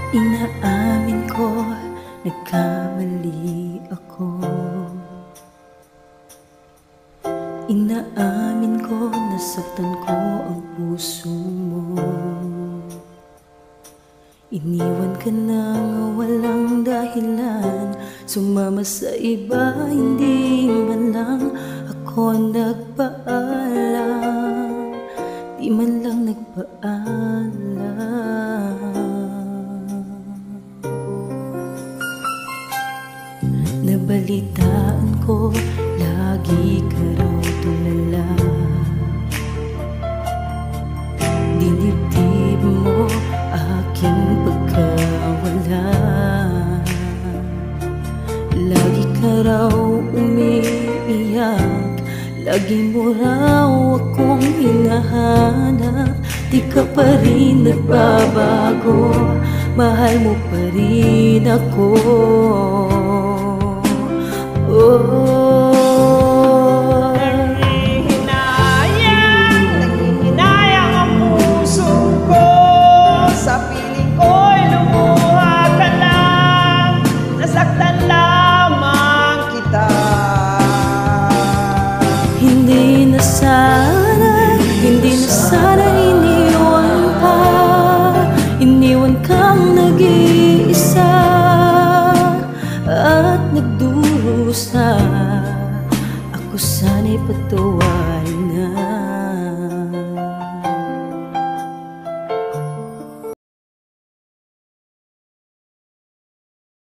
Inaamin ko, nagkamali ako. Inaamin ko, nasaktan ko ang puso mo. Iniwan ka nang walang dahilan, sumama sa iba, hindi man lang ako nagpaalam. Di man lang nagpaalam. Nabalitaan ko, lagi ka raw tulala. Dinibdib mo aking pagkawala. Lagi ka raw umiiyak, lagi mo raw akong hinahanap. Di ka pa rin nagbabago, mahal mo pa rin ako. Nanghihinayang ang puso ko, sa piling ko'y lumuha ka lang, nasaktan lamang kita. Hindi na sana iniwan pa, iniwan kang nag-iisa at nagdurusa. Ako sana'y patawarin.